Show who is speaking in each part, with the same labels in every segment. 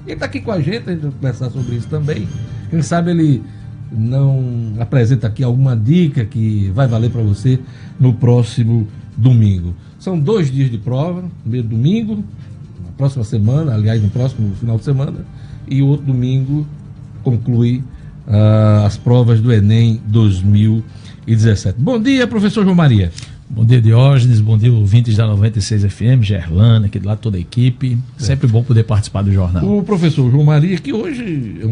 Speaker 1: Ele está aqui com a gente vai conversar sobre isso também. Quem sabe ele não apresenta aqui alguma dica que vai valer para você no próximo domingo. São 2 dias de prova, primeiro domingo, na próxima semana, aliás, no próximo final de semana, e o outro domingo conclui as provas do Enem 2017. Bom dia, professor João Maria.
Speaker 2: Bom dia, Diógenes, bom dia, ouvintes da 96 FM, Gerlana, aqui do lado toda a equipe. Sempre bom poder participar do jornal.
Speaker 1: O professor João Maria, que hoje é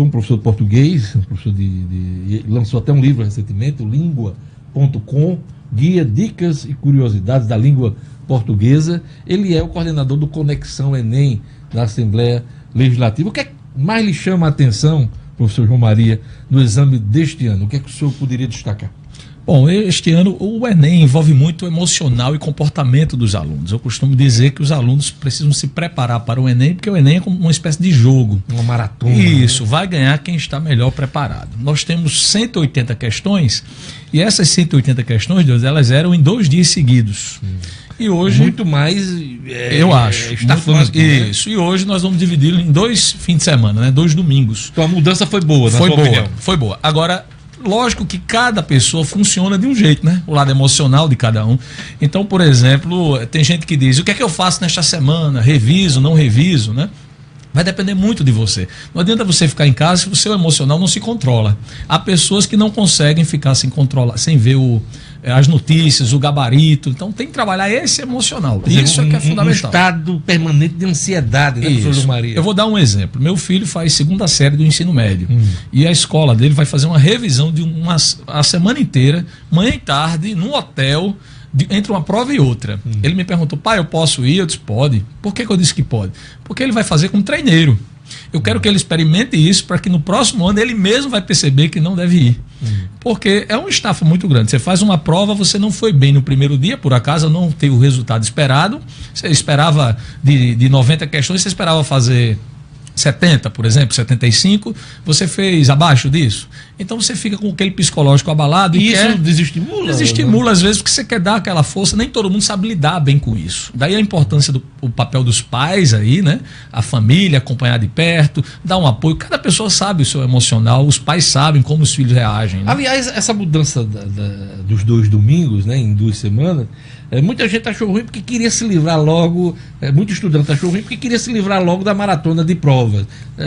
Speaker 1: um professor de português, um professor lançou até um livro recentemente, o Língua.com, Guia, Dicas e Curiosidades da Língua Portuguesa. Ele é o coordenador do Conexão Enem da Assembleia Legislativa. O que é que mais lhe chama a atenção, professor João Maria, no exame deste ano? O que é que o senhor poderia destacar?
Speaker 2: Bom, este ano o Enem envolve muito o emocional e comportamento dos alunos. Eu costumo dizer que os alunos precisam se preparar para o Enem, porque o Enem é como uma espécie de jogo.
Speaker 1: Uma maratona.
Speaker 2: Isso, vai ganhar quem está melhor preparado. Nós temos 180 questões, e essas 180 questões, Deus, elas eram em 2 dias seguidos. E hoje...
Speaker 1: Muito mais...
Speaker 2: eu acho. Isso, e hoje nós vamos dividi-lo em 2 fins de semana, né? 2 domingos.
Speaker 1: Então a mudança foi boa, na sua opinião?
Speaker 2: Foi boa. Agora... lógico que cada pessoa funciona de um jeito, né? O lado emocional de cada um. Então, por exemplo, tem gente que diz, o que é que eu faço nesta semana? Reviso, não reviso, né? Vai depender muito de você. Não adianta você ficar em casa se o seu emocional não se controla. Há pessoas que não conseguem ficar sem controlar, sem ver as notícias, o gabarito. Então tem que trabalhar esse emocional. Isso é que é fundamental.
Speaker 1: Um estado permanente de ansiedade, né, professor Maria?
Speaker 2: Eu vou dar um exemplo. Meu filho faz 2ª série do ensino médio. E a escola dele vai fazer uma revisão de a semana inteira, manhã e tarde, num hotel, entre uma prova e outra. Ele me perguntou, pai, eu posso ir? Eu disse, pode. Por que eu disse que pode? Porque ele vai fazer como treineiro. Eu quero que ele experimente isso para que no próximo ano ele mesmo vai perceber que não deve ir. Porque é uma estafa muito grande. Você faz uma prova, você não foi bem no primeiro dia, por acaso não teve o resultado esperado. Você esperava de 90 questões, você esperava fazer 70, por exemplo, 75, você fez abaixo disso. Então você fica com aquele psicológico abalado.
Speaker 1: E isso desestimula?
Speaker 2: Desestimula, às vezes, porque você quer dar aquela força, nem todo mundo sabe lidar bem com isso. Daí a importância o papel dos pais aí, né? A família, acompanhar de perto, dar um apoio. Cada pessoa sabe o seu emocional, os pais sabem como os filhos reagem. Né?
Speaker 1: Aliás, essa mudança dos 2 domingos, né, em 2 semanas, muita gente achou ruim porque queria se livrar logo, muito estudante achou ruim porque queria se livrar logo da maratona de provas.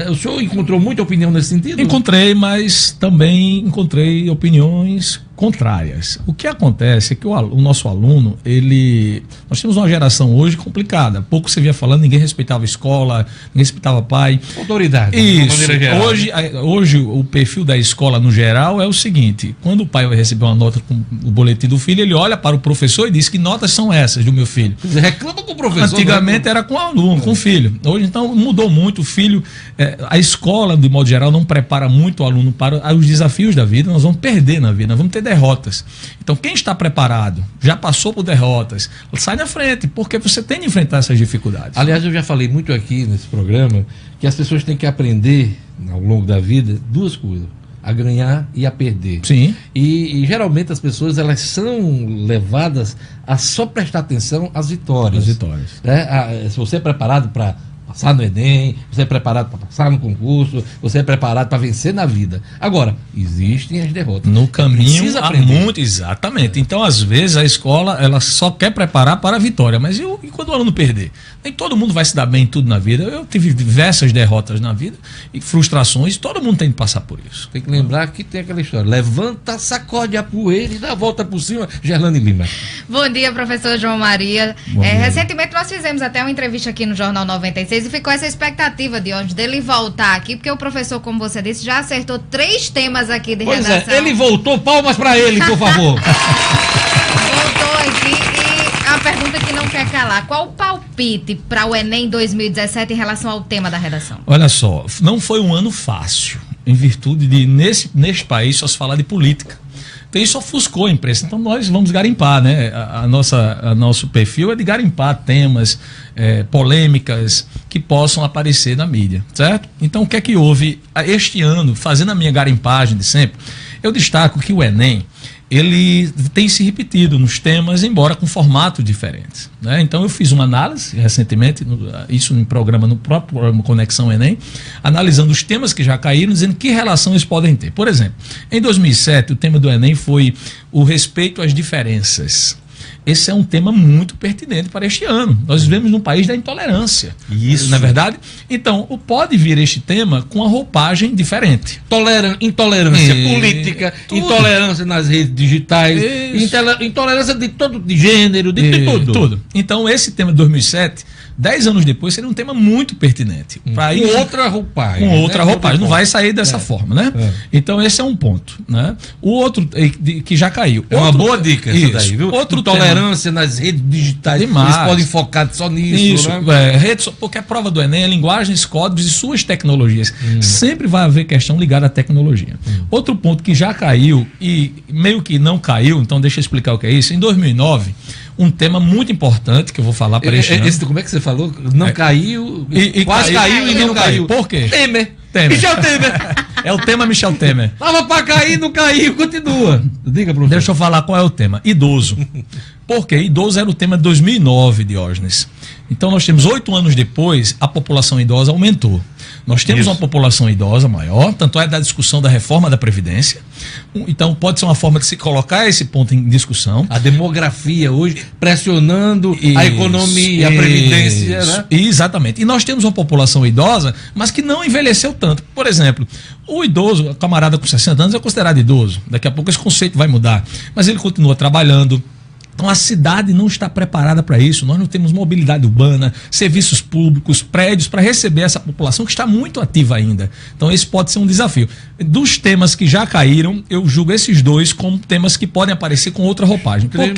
Speaker 1: O senhor encontrou muita opinião nesse sentido?
Speaker 2: Encontrei, mas também encontrei opiniões contrárias. O que acontece é que o nosso aluno, nós temos uma geração hoje complicada. Pouco você via falando, ninguém respeitava a escola, ninguém respeitava pai.
Speaker 1: Autoridade.
Speaker 2: Isso. Hoje o perfil da escola no geral é o seguinte: quando o pai vai receber uma nota com o boletim do filho, ele olha para o professor e diz que notas são essas do meu filho.
Speaker 1: Você reclama com o professor.
Speaker 2: Antigamente era com o aluno, com o filho. Hoje então mudou muito. O filho, a escola de modo geral não prepara muito o aluno para os desafios da vida. Nós vamos perder na vida, nós vamos ter derrotas. Então quem está preparado, já passou por derrotas, sai na frente, porque você tem de enfrentar essas dificuldades.
Speaker 1: Aliás, eu já falei muito aqui nesse programa que as pessoas têm que aprender ao longo da vida 2 coisas: a ganhar e a perder.
Speaker 2: Sim.
Speaker 1: E geralmente as pessoas, elas são levadas a só prestar atenção às vitórias.
Speaker 2: As vitórias.
Speaker 1: Se você é preparado para passar no Enem, você é preparado para passar no concurso, você é preparado para vencer na vida. Agora, existem as derrotas.
Speaker 2: No caminho há muito, exatamente. Então, às vezes, a escola ela só quer preparar para a vitória, mas e quando o aluno perder? Nem todo mundo vai se dar bem em tudo na vida. Eu tive diversas derrotas na vida e frustrações, todo mundo tem que passar por isso.
Speaker 1: Tem que lembrar que tem aquela história: levanta, sacode a poeira e dá a volta por cima. Gerlane Lima.
Speaker 3: Bom dia, professor João Maria. Recentemente nós fizemos até uma entrevista aqui no Jornal 96 e ficou essa expectativa de onde dele voltar aqui, porque o professor, como você disse, já acertou 3 temas aqui de redação.
Speaker 1: Pois é, ele voltou, palmas para ele, por favor.
Speaker 3: Voltou aqui e a pergunta que não quer calar: qual o palpite para o Enem 2017 em relação ao tema da redação?
Speaker 2: Olha só, não foi um ano fácil, em virtude de neste país só se falar de política. Então isso ofuscou a imprensa. Então nós vamos garimpar, né? Nosso perfil é de garimpar temas, polêmicas que possam aparecer na mídia, certo? Então o que é que houve este ano, fazendo a minha garimpagem de sempre? Eu destaco que o Enem, ele tem se repetido nos temas, embora com formatos diferentes, né? Então eu fiz uma análise recentemente, isso no próprio programa Conexão Enem, analisando os temas que já caíram, dizendo que relação eles podem ter. Por exemplo, em 2007 o tema do Enem foi o respeito às diferenças. Esse é um tema muito pertinente para este ano. Nós vivemos num país da intolerância.
Speaker 1: Isso.
Speaker 2: Não é verdade? Então, pode vir este tema com uma roupagem diferente.
Speaker 1: Intolerância política,
Speaker 2: tudo.
Speaker 1: Intolerância nas redes digitais, intolerância de gênero, de tudo.
Speaker 2: Tudo. Então, esse tema de 2007, 10 anos depois, seria um tema muito pertinente.
Speaker 1: Com outra roupagem.
Speaker 2: Com outra roupagem. Não vai sair dessa forma, né? Então, esse é um ponto, né? O outro, que já caiu.
Speaker 1: É uma boa dica essa daí, viu?
Speaker 2: Outro
Speaker 1: intolerância nas redes digitais.
Speaker 2: Demais.
Speaker 1: Eles podem focar só nisso, né?
Speaker 2: Porque a prova do Enem é linguagens, códigos e suas tecnologias. Sempre vai haver questão ligada à tecnologia. Outro ponto que já caiu e meio que não caiu, então deixa eu explicar o que é isso. Em 2009, um tema muito importante que eu vou falar para este ano.
Speaker 1: Como é que você falou? Não caiu, quase caiu e não caiu.
Speaker 2: Por quê?
Speaker 1: Temer.
Speaker 2: Michel Temer. É o tema Michel Temer.
Speaker 1: Tava para cair, não caiu, continua. Diga, professor.
Speaker 2: Deixa eu falar qual é o tema. Idoso. Por quê? Idoso era o tema de 2009, Diógenes. Então nós temos 8 anos depois, a população idosa aumentou. Nós temos uma população idosa maior, tanto é da discussão da reforma da Previdência. Então pode ser uma forma de se colocar esse ponto em discussão.
Speaker 1: A demografia hoje pressionando a economia, a Previdência, né?
Speaker 2: Exatamente. E nós temos uma população idosa, mas que não envelheceu tanto. Por exemplo, o idoso, o camarada com 60 anos é considerado idoso. Daqui a pouco esse conceito vai mudar. Mas ele continua trabalhando. Então a cidade não está preparada para isso. Nós não temos mobilidade urbana, serviços públicos, prédios para receber essa população que está muito ativa ainda. Então esse pode ser um desafio. Dos temas que já caíram, eu julgo esses dois como temas que podem aparecer com outra roupagem. Por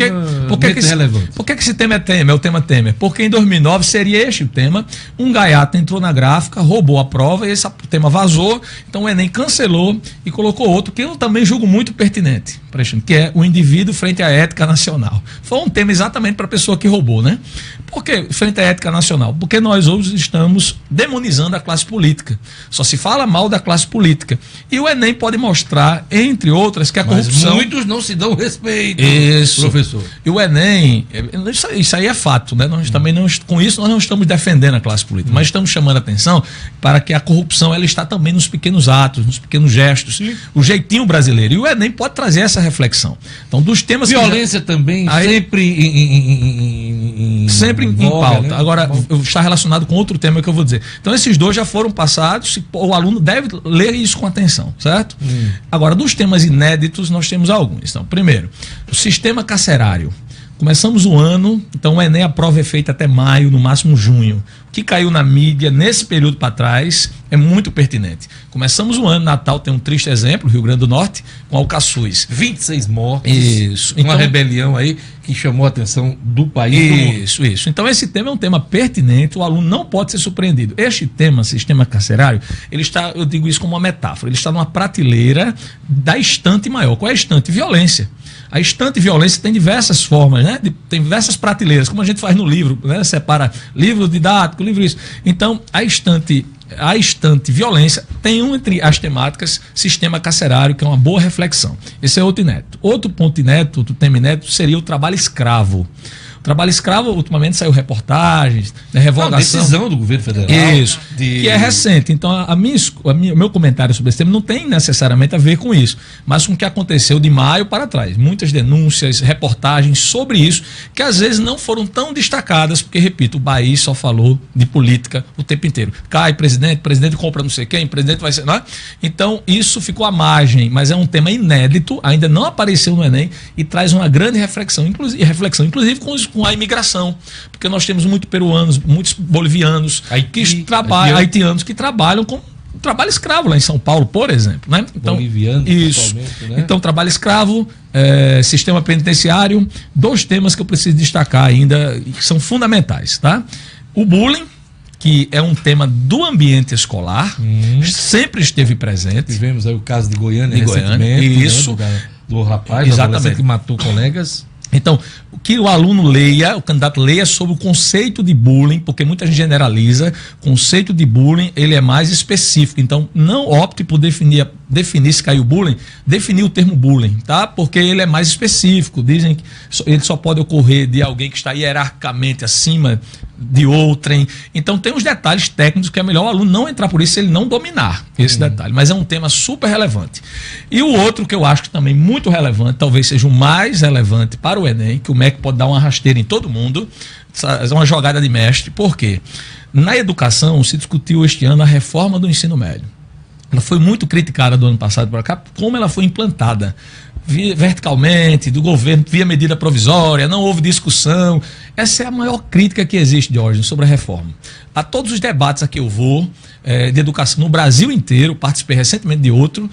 Speaker 2: que esse tema é Temer? É o tema Temer. Porque em 2009 seria este o tema. Um gaiato entrou na gráfica, roubou a prova, e esse tema vazou. Então o Enem cancelou e colocou outro que eu também julgo muito pertinente, que é o indivíduo frente à ética nacional. Foi um tema exatamente para a pessoa que roubou, né? Por que frente à ética nacional? Porque nós hoje estamos demonizando a classe política. Só se fala mal da classe política. E o Enem pode mostrar, entre outras, que a corrupção...
Speaker 1: muitos não se dão respeito,
Speaker 2: professor. E o Enem, isso aí é fato, né? Nós também não, com isso nós não estamos defendendo a classe política, mas estamos chamando a atenção para que a corrupção ela está também nos pequenos atos, nos pequenos gestos, o jeitinho brasileiro. E o Enem pode trazer essa reflexão. Então, dos temas...
Speaker 1: Violência também, sempre em pauta. Né?
Speaker 2: Agora, está relacionado com outro tema que eu vou dizer. Então, esses dois já foram passados, o aluno deve ler isso com atenção, certo? Agora, dos temas inéditos, nós temos alguns. Então, primeiro, o sistema carcerário. Começamos o ano, então o Enem, a prova é feita até maio, no máximo junho. O que caiu na mídia nesse período para trás é muito pertinente. Começamos o ano, Natal tem um triste exemplo, Rio Grande do Norte, com Alcaçuz.
Speaker 1: 26 mortos.
Speaker 2: Isso.
Speaker 1: Uma rebelião aí que chamou a atenção do país.
Speaker 2: Isso. Então esse tema é um tema pertinente, o aluno não pode ser surpreendido. Este tema, sistema carcerário, ele está, eu digo isso como uma metáfora, ele está numa prateleira da estante maior. Qual é a estante? Violência. A estante violência tem diversas formas, né? Tem diversas prateleiras, como a gente faz no livro, né? Separa livro didático, livro isso. Então, a estante violência tem entre as temáticas sistema carcerário, que é uma boa reflexão. Esse é outro inédito. Outro ponto inédito, outro tema inédito seria o trabalho escravo. Trabalho escravo, ultimamente saiu reportagens, né, revogação.
Speaker 1: Decisão do governo federal.
Speaker 2: Isso, que é recente. Então, o meu comentário sobre esse tema não tem necessariamente a ver com isso, mas com o que aconteceu de maio para trás. Muitas denúncias, reportagens sobre isso, que às vezes não foram tão destacadas, porque, repito, o país só falou de política o tempo inteiro. Cai presidente compra não sei quem, presidente vai ser... Não é? Então, isso ficou à margem, mas é um tema inédito, ainda não apareceu no Enem e traz uma grande reflexão, inclusive com a imigração, porque nós temos muitos peruanos, muitos bolivianos, haitianos que trabalham com trabalho escravo lá em São Paulo, por exemplo, né? Então,
Speaker 1: boliviano,
Speaker 2: isso.
Speaker 1: Né?
Speaker 2: Então, trabalho escravo, sistema penitenciário, dois temas que eu preciso destacar ainda, que são fundamentais, tá? O bullying, que é um tema do ambiente escolar, sempre esteve presente.
Speaker 1: Tivemos aí o caso de Goiânia recentemente,
Speaker 2: isso,
Speaker 1: né? do rapaz, exatamente, que matou colegas.
Speaker 2: Então, que o aluno leia, o candidato leia sobre o conceito de bullying, porque muita gente generaliza, o conceito de bullying ele é mais específico, então não opte por definir definir se caiu bullying, definir o termo bullying, tá? Porque ele é mais específico. Dizem que ele só pode ocorrer de alguém que está hierarquicamente acima de outrem. Então tem uns detalhes técnicos que é melhor o aluno não entrar por isso se ele não dominar esse detalhe. Mas é um tema super relevante. E o outro que eu acho que também muito relevante, talvez seja o mais relevante para o Enem, que o MEC pode dar uma rasteira em todo mundo, é uma jogada de mestre. Por quê? Na educação se discutiu este ano a reforma do ensino médio. Ela foi muito criticada do ano passado para cá, como ela foi implantada verticalmente, do governo, via medida provisória, não houve discussão. Essa é a maior crítica que existe, Diógenes, sobre a reforma. A todos os debates a que eu vou, de educação no Brasil inteiro, participei recentemente de outro,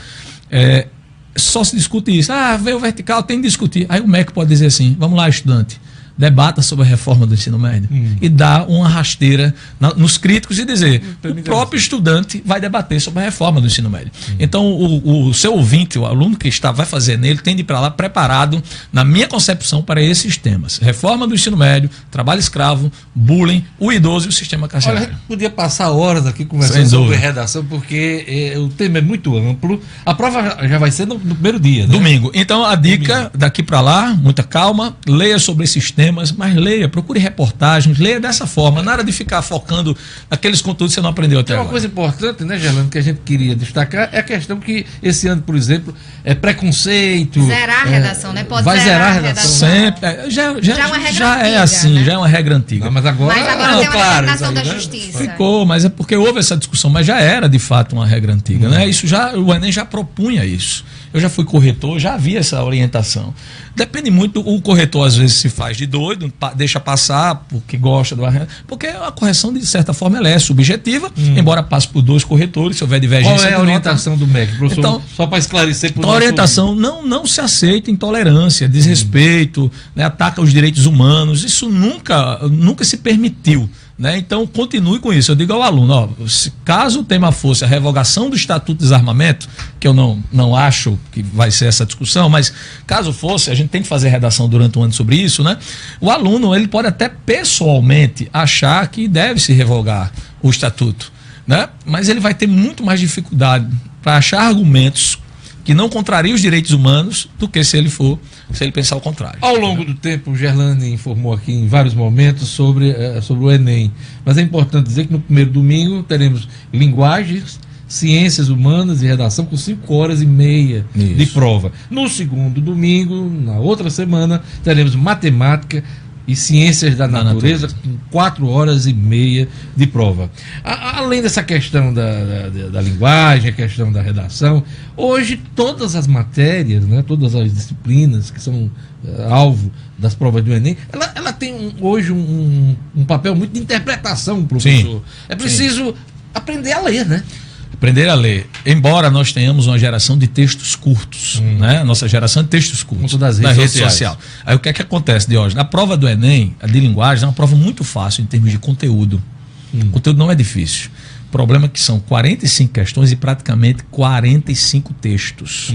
Speaker 2: só se discute isso. Veio vertical, tem que discutir. Aí o MEC pode dizer assim, vamos lá, estudante, debata sobre a reforma do ensino médio e dá uma rasteira nos críticos e dizer, o próprio estudante vai debater sobre a reforma do ensino médio. Então, o seu ouvinte, o aluno que vai fazer nele, tem de ir para lá preparado, na minha concepção, para esses temas. Reforma do ensino médio, trabalho escravo, bullying, o idoso e o sistema carcerário.
Speaker 1: Olha, a gente podia passar horas aqui conversando sobre redação, porque o tema é muito amplo. A prova já vai ser no primeiro dia, né?
Speaker 2: Domingo. Então, a dica daqui para lá, muita calma, leia sobre esses temas, mas leia, procure reportagens, leia dessa forma, nada de ficar focando naqueles conteúdos que você não aprendeu até agora.
Speaker 1: Uma coisa importante, né, Gerlando, que a gente queria destacar é a questão que esse ano, por exemplo, é preconceito.
Speaker 3: Zerar a redação, né? Pode
Speaker 1: vai zerar a redação.
Speaker 2: Sempre. Já
Speaker 3: é uma regra
Speaker 2: já
Speaker 3: antiga,
Speaker 2: é assim,
Speaker 3: né?
Speaker 2: Já é uma regra antiga.
Speaker 1: Não, mas agora
Speaker 3: tem uma determinação da justiça.
Speaker 2: Ficou, mas é porque houve essa discussão, mas já era de fato uma regra antiga, né? Isso o Enem já propunha isso. Eu já fui corretor, já havia essa orientação. Depende muito, o corretor às vezes se faz de doido, deixa passar porque gosta do arredo, porque a correção de certa forma ela é subjetiva, embora passe por 2 corretores, se houver divergência.
Speaker 1: Qual é a orientação do MEC, professor? Então,
Speaker 2: só
Speaker 1: para esclarecer.
Speaker 2: A orientação não se aceita intolerância, desrespeito, né, ataca os direitos humanos, isso nunca se permitiu. Né? Então, continue com isso. Eu digo ao aluno, caso o tema fosse a revogação do Estatuto de Desarmamento, que eu não acho que vai ser essa discussão, mas caso fosse, a gente tem que fazer redação durante um ano sobre isso, né? O aluno ele pode até pessoalmente achar que deve se revogar o Estatuto, né? Mas ele vai ter muito mais dificuldade para achar argumentos que não contraria os direitos humanos do que se ele pensar o contrário.
Speaker 1: Ao longo do tempo, o Gerlane informou aqui em vários momentos sobre o Enem. Mas é importante dizer que no primeiro domingo teremos linguagens, ciências humanas e redação com 5h30 de prova. No segundo domingo, na outra semana, teremos matemática e ciências da natureza com 4h30 de prova. Além dessa questão da linguagem, a questão da redação, hoje todas as matérias, né, todas as disciplinas que são alvo das provas do Enem, ela tem hoje um papel muito de interpretação, professor. Sim. É preciso aprender a ler, né?
Speaker 2: Aprender a ler. Embora nós tenhamos uma geração de textos curtos, né? Nossa geração de textos curtos
Speaker 1: das redes sociais.
Speaker 2: Aí o que é que acontece, Diógenes? Na prova do Enem, a de linguagem é uma prova muito fácil em termos de conteúdo. O conteúdo não é difícil. O problema é que são 45 questões e praticamente 45 textos.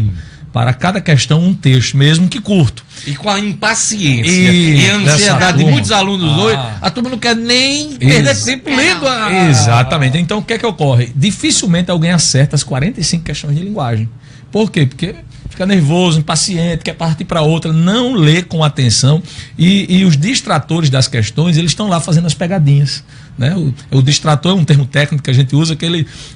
Speaker 2: Para cada questão um texto, mesmo que curto.
Speaker 1: E com a impaciência e a ansiedade de muitos alunos hoje, a turma não quer nem perder tempo lendo.
Speaker 2: Exatamente. Então o que é que ocorre? Dificilmente alguém acerta as 45 questões de linguagem. Por quê? Porque fica nervoso, impaciente, quer partir para outra, não lê com atenção e os distratores das questões, eles estão lá fazendo as pegadinhas. Né? O distrator é um termo técnico que a gente usa, que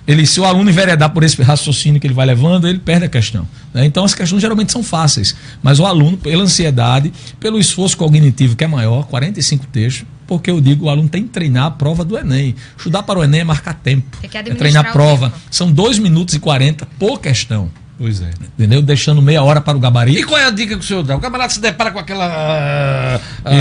Speaker 2: ele se o aluno enveredar por esse raciocínio que ele vai levando, ele perde a questão. Né? Então as questões geralmente são fáceis, mas o aluno, pela ansiedade, pelo esforço cognitivo que é maior, 45 textos, porque eu digo, o aluno tem que treinar a prova do Enem. Estudar para o Enem é marcar tempo, é treinar a prova. São 2 minutos e 40 por questão.
Speaker 1: Pois é.
Speaker 2: Entendeu? Deixando meia hora para o gabarito.
Speaker 1: E qual é a dica que o senhor dá? O camarada se depara com aquela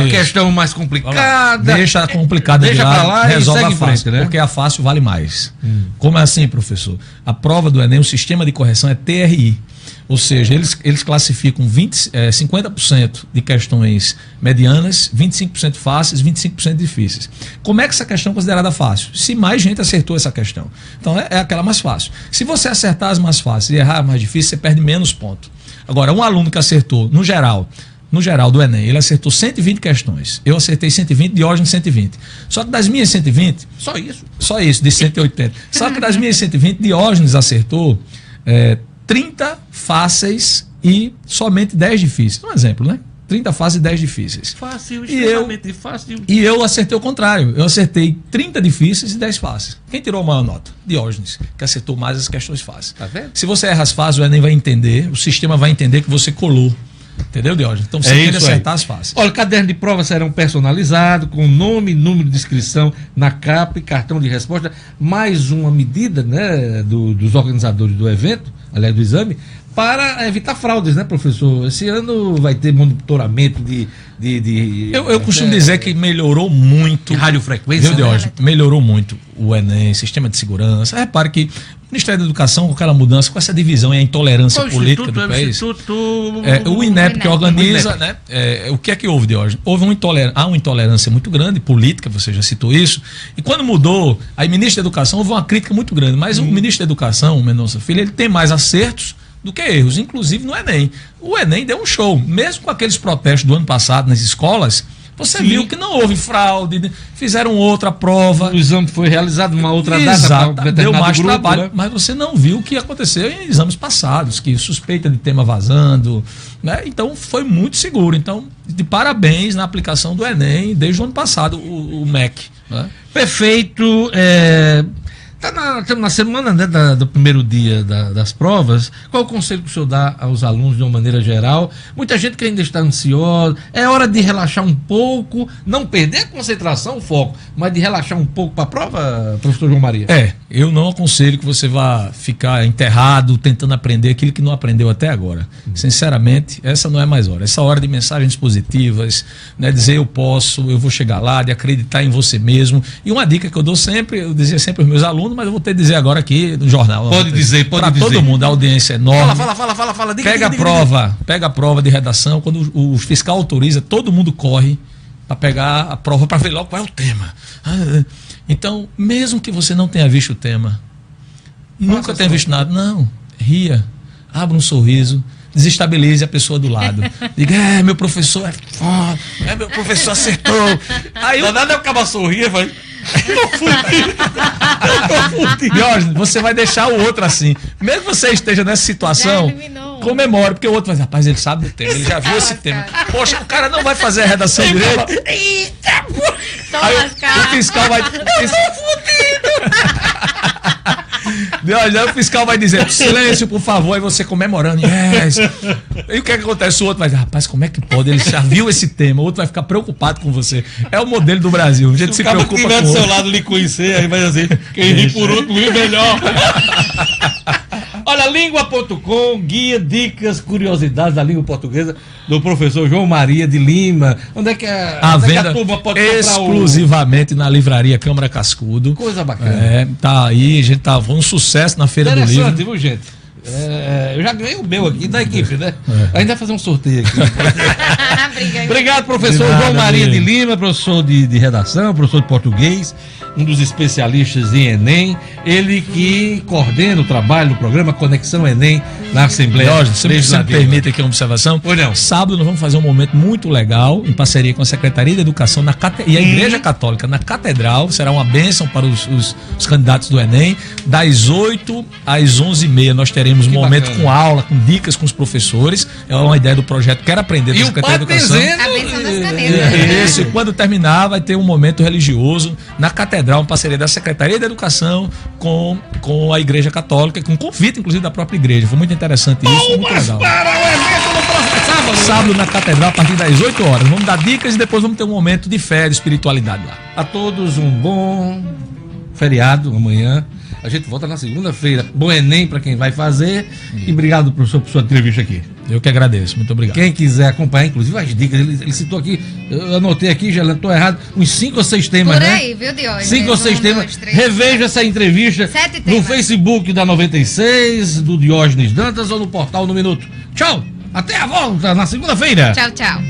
Speaker 1: questão mais complicada.
Speaker 2: Deixa a complicada
Speaker 1: deixa
Speaker 2: de
Speaker 1: para lá
Speaker 2: resolve
Speaker 1: e segue
Speaker 2: a fácil,
Speaker 1: frente, né?
Speaker 2: Porque a fácil vale mais. Como é assim, professor? A prova do Enem, o sistema de correção é TRI. Ou seja, eles classificam 50% de questões medianas, 25% fáceis, 25% difíceis. Como é que essa questão é considerada fácil? Se mais gente acertou essa questão. Então é aquela mais fácil. Se você acertar as mais fáceis e errar as mais difíceis, você perde menos ponto. Agora, um aluno que acertou, no geral do Enem, ele acertou 120 questões. Eu acertei 120, Diógenes 120. Só que das minhas 120... Só isso, de 180. Só que das minhas 120, Diógenes acertou 30 fáceis e somente 10 difíceis. Um exemplo, né? 30 fáceis e 10 difíceis.
Speaker 1: Fácil, extremamente fácil.
Speaker 2: E eu acertei o contrário. Eu acertei 30 difíceis e 10 fáceis. Quem tirou a maior nota? Diógenes, que acertou mais as questões fáceis.
Speaker 1: Tá vendo?
Speaker 2: Se você erra as fáceis, o Enem vai entender, o sistema vai entender que você colou. Entendeu, Diógenes? Então você tem que acertar as fáceis.
Speaker 1: Olha, caderno de prova serão personalizados, com nome e número de inscrição na capa e cartão de resposta. Mais uma medida, né, dos organizadores do evento, aliás, do exame, para evitar fraudes, né, professor? Esse ano vai ter monitoramento
Speaker 2: Eu costumo dizer que melhorou muito.
Speaker 1: Radiofrequência,
Speaker 2: Viu, Diógenes? Melhorou muito o Enem, sistema de segurança. Repare que o Ministério da Educação, com aquela mudança, com essa divisão e a intolerância política do país. O INEP que organiza, né? O que é que houve, Diógenes? Há uma intolerância muito grande, política, você já citou isso. E quando mudou, aí o ministro da Educação, houve uma crítica muito grande. Mas o ministro da Educação, o Mendonça Filho, ele tem mais acertos do que erros, inclusive no Enem. O Enem deu um show, mesmo com aqueles protestos do ano passado nas escolas, você viu que não houve fraude, fizeram outra prova.
Speaker 1: O exame foi realizado numa outra
Speaker 2: data, deu mais trabalho, né? Mas você não viu o que aconteceu em exames passados, que suspeita de tema vazando, né? Então foi muito seguro. Então, de parabéns na aplicação do Enem desde o ano passado, o MEC. Né?
Speaker 1: Perfeito. Estamos na semana, né, do primeiro dia das provas. Qual o conselho que o senhor dá aos alunos de uma maneira geral? Muita gente que ainda está ansiosa. É hora de relaxar um pouco, não perder a concentração, o foco, mas de relaxar um pouco para a prova, professor João Maria?
Speaker 2: Eu não aconselho que você vá ficar enterrado tentando aprender aquilo que não aprendeu até agora. Sinceramente, essa não é mais hora. Essa hora de mensagens positivas, né, dizer eu posso, eu vou chegar lá, de acreditar em você mesmo. E uma dica que eu dou sempre, eu dizia sempre aos meus alunos, mas eu vou ter que dizer agora aqui no jornal.
Speaker 1: Pode dizer.
Speaker 2: Para todo mundo, a audiência é enorme.
Speaker 1: Fala.
Speaker 2: Pega a prova de redação, quando o fiscal autoriza, todo mundo corre para pegar a prova para ver logo qual é o tema. Então, mesmo que você não tenha visto o tema, nunca tenha visto nada, não, ria, abra um sorriso, desestabilize a pessoa do lado. Diga, meu professor é foda, meu professor acertou. Aí
Speaker 1: nada acaba sorrir, vai.
Speaker 2: Diógenes, você vai deixar o outro assim. Mesmo que você esteja nessa situação, comemore, porque o outro vai dizer, rapaz, ele sabe do tema, ele já viu esse tema. Poxa, o cara não vai fazer a redação direito.
Speaker 3: Eita,
Speaker 2: aí o fiscal vai. O fiscal vai dizer, silêncio, por favor, aí você comemorando. Yes. E o que acontece? O outro vai dizer, rapaz, como é que pode? Ele já viu esse tema, o outro vai ficar preocupado com você. É o modelo do Brasil. A gente se preocupa com o outro.
Speaker 1: Se do seu lado lhe conhecer, aí vai dizer, quem ri por último ri melhor. Olha, língua.com, guia, dicas, curiosidades da língua portuguesa do professor João Maria de Lima. Onde é que a turma pode comprar
Speaker 2: exclusivamente na livraria Câmara Cascudo.
Speaker 1: Coisa bacana.
Speaker 2: Tá aí, a gente tá um sucesso na Feira do Livro.
Speaker 1: Interessante, viu, gente? Eu já ganhei o meu aqui da equipe, né? Ainda vai fazer um sorteio aqui. Obrigado, professor João Maria de Lima, professor de redação, professor de português, um dos especialistas em Enem, ele que coordena o trabalho do programa Conexão Enem na Assembleia Legislativa.
Speaker 2: Se me permite aqui uma observação.
Speaker 1: Pois não.
Speaker 2: Sábado nós vamos fazer um momento muito legal, em parceria com a Secretaria de Educação e a Igreja Católica, na Catedral. Será uma bênção para os candidatos do Enem. Das 8 às 11h30 nós teremos um momento bacana, com aula, com dicas com os professores. É uma ideia do projeto Quero Aprender da Secretaria de Educação.
Speaker 3: A bênção das canetas.
Speaker 2: Isso, e quando terminar vai ter um momento religioso na Catedral, uma parceria da Secretaria de Educação com a Igreja Católica, com convite inclusive da própria igreja. Foi muito interessante isso, muito legal.
Speaker 1: Para o evento no próximo
Speaker 2: sábado na Catedral a partir das 8 horas. Vamos dar dicas e depois vamos ter um momento de fé, de espiritualidade lá.
Speaker 1: A todos um bom feriado amanhã. A gente volta na segunda-feira. Bom Enem para quem vai fazer. E obrigado, professor, por sua entrevista aqui.
Speaker 2: Eu que agradeço. Muito obrigado.
Speaker 1: Quem quiser acompanhar, inclusive, as dicas, ele citou aqui, eu anotei aqui, já não estou errado, uns 5 ou 6 temas,
Speaker 3: por
Speaker 1: né?
Speaker 3: Por aí, viu, Diógenes?
Speaker 1: 5 ou 6 temas. Reveja essa entrevista no Facebook da 96, do Diógenes Dantas ou no portal No Minuto. Tchau! Até a volta na segunda-feira.
Speaker 3: Tchau, tchau.